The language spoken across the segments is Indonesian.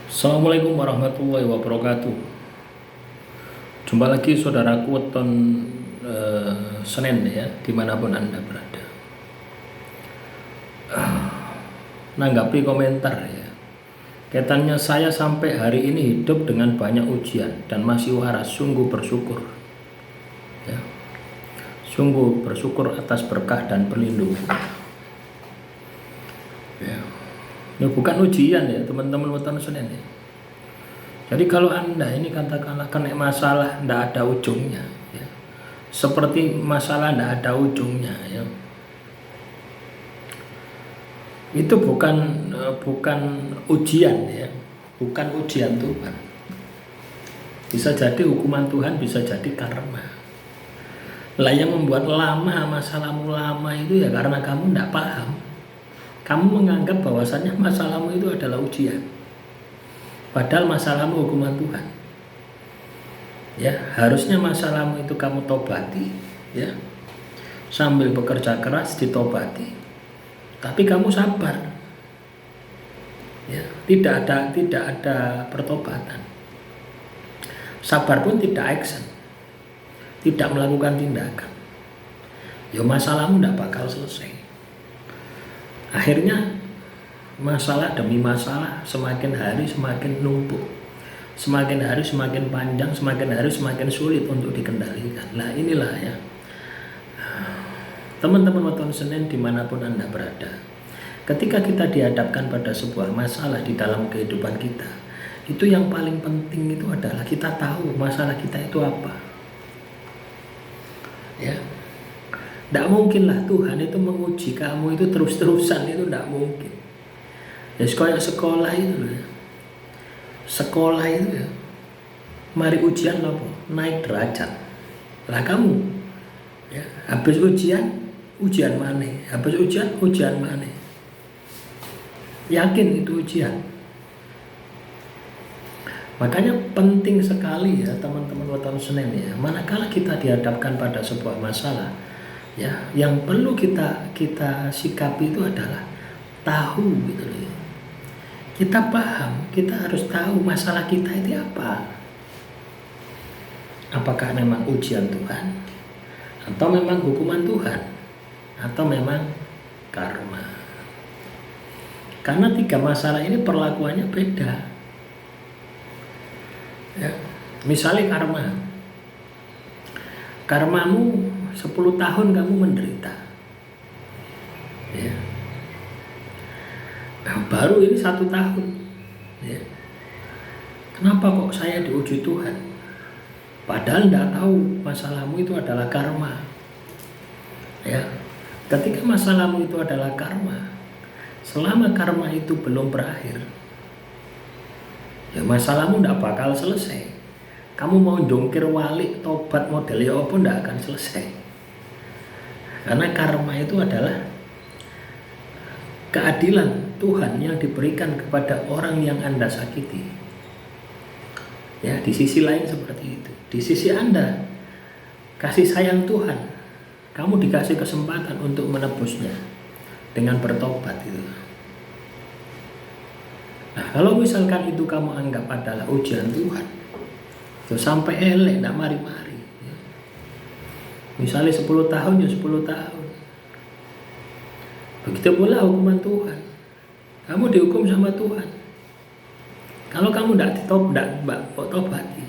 Assalamualaikum warahmatullahi wabarakatuh. Jumpa lagi saudaraku weton Senin ya, dimanapun Anda berada. Nanggapi komentar ya. Kaitannya saya sampai hari ini hidup dengan banyak ujian dan masih waras, sungguh bersyukur. Ya. Sungguh bersyukur atas berkah dan perlindungan. Ya. Ini bukan ujian ya teman-teman weton Senin ya. Jadi kalau Anda ini katakanlah kena masalah tidak ada ujungnya ya. Seperti masalah tidak ada ujungnya ya. Itu bukan ujian ya. Bukan ujian Tuhan. Bisa jadi hukuman Tuhan, bisa jadi karma. Lah yang membuat lama masalahmu lama itu ya karena kamu tidak paham. Kamu menganggap bahwasannya masalahmu itu adalah ujian. Padahal masalahmu hukuman Tuhan. Ya, harusnya masalahmu itu kamu tobati, ya. Sambil bekerja keras ditobati. Tapi kamu sabar. Ya, tidak ada pertobatan. Sabar pun tidak action. Tidak melakukan tindakan. Ya masalahmu tidak bakal selesai. Akhirnya masalah demi masalah semakin hari semakin numpuk, semakin hari semakin panjang, semakin hari semakin sulit untuk dikendalikan. Nah inilah ya teman-teman weton Senin dimanapun Anda berada, ketika kita dihadapkan pada sebuah masalah di dalam kehidupan kita, itu yang paling penting itu adalah kita tahu masalah kita itu apa ya. Tidak mungkinlah Tuhan itu menguji kamu itu terus-terusan, itu tidak mungkin. Ya sekolah itu ya. Sekolah itu ya. Mari ujian apa? Naik derajat. Lah kamu ya, habis ujian mana? Habis ujian mana? Yakin itu ujian. Makanya penting sekali ya teman-teman weton Senin ya. Manakala kita dihadapkan pada sebuah masalah ya, yang perlu kita sikapi itu adalah tahu gitu loh. Kita paham, kita harus tahu masalah kita itu apa. Apakah memang ujian Tuhan, atau memang hukuman Tuhan, atau memang karma. Karena tiga masalah ini perlakuannya beda. Ya, misalnya karmamu 10 tahun kamu menderita. Ya. Baru ini 1 tahun ya. Kenapa kok saya diuji Tuhan? Padahal tidak tahu masalahmu itu adalah karma ya. Ketika masalahmu itu adalah karma, selama karma itu belum berakhir ya masalahmu tidak bakal selesai. Kamu mau jongkir walik tobat modelnya apa tidak akan selesai. Karena karma itu adalah keadilan Tuhan yang diberikan kepada orang yang Anda sakiti. Ya, di sisi lain seperti itu. Di sisi Anda, kasih sayang Tuhan, kamu dikasih kesempatan untuk menebusnya dengan bertobat itu. Nah, kalau misalkan itu kamu anggap adalah ujian Tuhan, itu sampai elek, tidak mari-mari. Ya. Misalnya 10 tahun ya 10 tahun. Begitu pula hukuman Tuhan. Kamu dihukum sama Tuhan. Kalau kamu tidak tobati,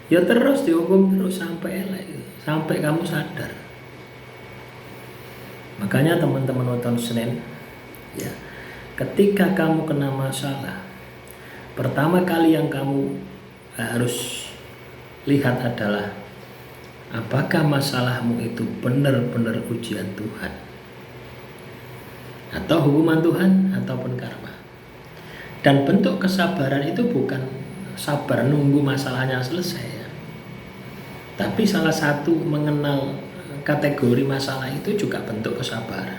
ya terus dihukum terus sampai elek, sampai kamu sadar. Makanya teman-teman weton Senin, ya, ketika kamu kena masalah, pertama kali yang kamu harus lihat adalah apakah masalahmu itu benar-benar ujian Tuhan, atau hukuman Tuhan, ataupun karma. Dan bentuk kesabaran itu bukan sabar nunggu masalahnya selesai ya. Tapi salah satu mengenal kategori masalah itu juga bentuk kesabaran.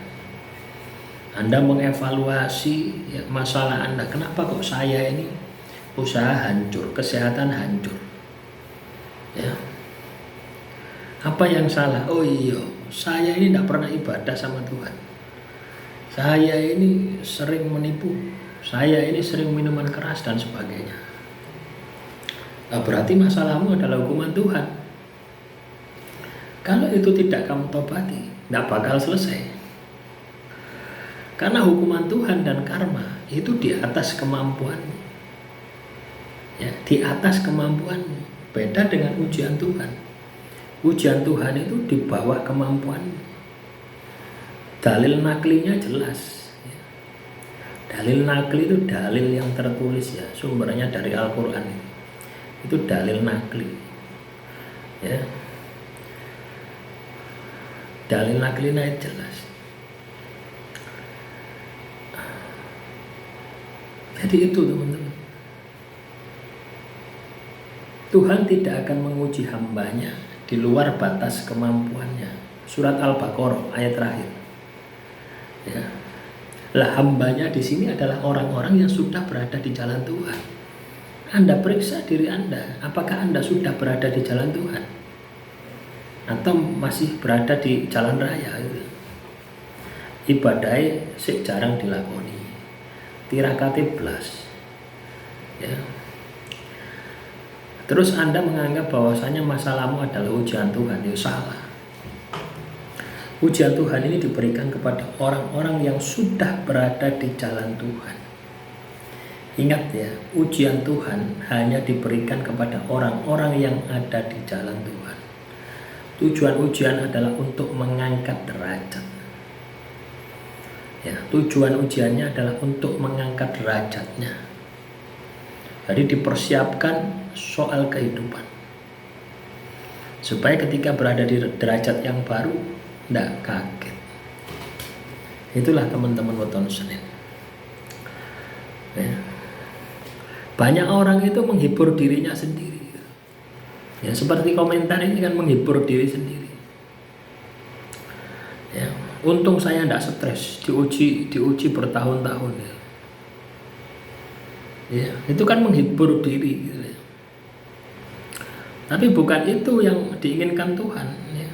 Anda mengevaluasi ya, masalah Anda. Kenapa kok saya ini usaha hancur, kesehatan hancur ya. Apa yang salah? Oh iya, saya ini tidak pernah ibadah sama Tuhan. Saya ini sering menipu, saya ini sering minuman keras dan sebagainya. Berarti masalahmu adalah hukuman Tuhan. Kalau itu tidak kamu tobati, tidak bakal selesai. Karena hukuman Tuhan dan karma itu di atas kemampuanmu. Ya, di atas kemampuanmu. Beda dengan ujian Tuhan. Ujian Tuhan itu di bawah kemampuanmu. Dalil naklinya jelas. Ya. Dalil nakli itu dalil yang tertulis ya, sumbernya dari Al-Quran. Itu dalil nakli. Ya. Dalil naklinya jelas. Jadi itu teman-teman. Tuhan tidak akan menguji hambanya di luar batas kemampuannya. Surat Al-Baqarah ayat terakhir. Ya. Lah hambanya di sini adalah orang-orang yang sudah berada di jalan Tuhan. Anda periksa diri Anda, apakah Anda sudah berada di jalan Tuhan? Atau masih berada di jalan raya gitu. Ibadahnya sik jarang dilakoni. Tirakate blas. Ya. Terus Anda menganggap bahwasanya masalahmu adalah ujian Tuhan, ya salah. Ujian Tuhan ini diberikan kepada orang-orang yang sudah berada di jalan Tuhan. Ingat ya, ujian Tuhan hanya diberikan kepada orang-orang yang ada di jalan Tuhan. Tujuan ujian adalah untuk mengangkat derajat. Ya, tujuan ujiannya adalah untuk mengangkat derajatnya. Jadi dipersiapkan soal kehidupan. Supaya ketika berada di derajat yang baru, tidak kaget. Itulah teman-teman weton Senin. Ya. Banyak orang itu menghibur dirinya sendiri. Ya, seperti komentar ini kan menghibur diri sendiri. Ya, untung saya tidak stres, diuji bertahun-tahun. Ya, itu kan menghibur diri. Gitu. Tapi bukan itu yang diinginkan Tuhan. Ya.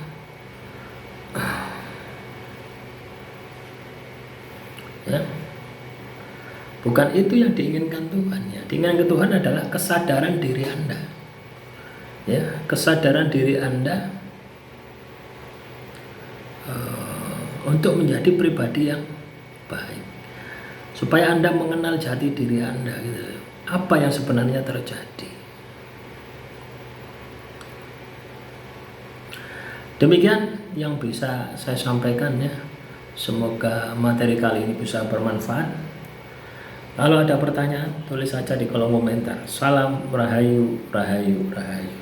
Ya. Bukan itu yang diinginkan Tuhan. Ya. Diinginkan Tuhan adalah kesadaran diri Anda. Ya, kesadaran diri Anda untuk menjadi pribadi yang baik, supaya Anda mengenal jati diri Anda, gitu. Apa yang sebenarnya terjadi. Demikian yang bisa saya sampaikan ya. Semoga materi kali ini bisa bermanfaat. Kalau ada pertanyaan, tulis saja di kolom komentar. Salam Rahayu, Rahayu, Rahayu.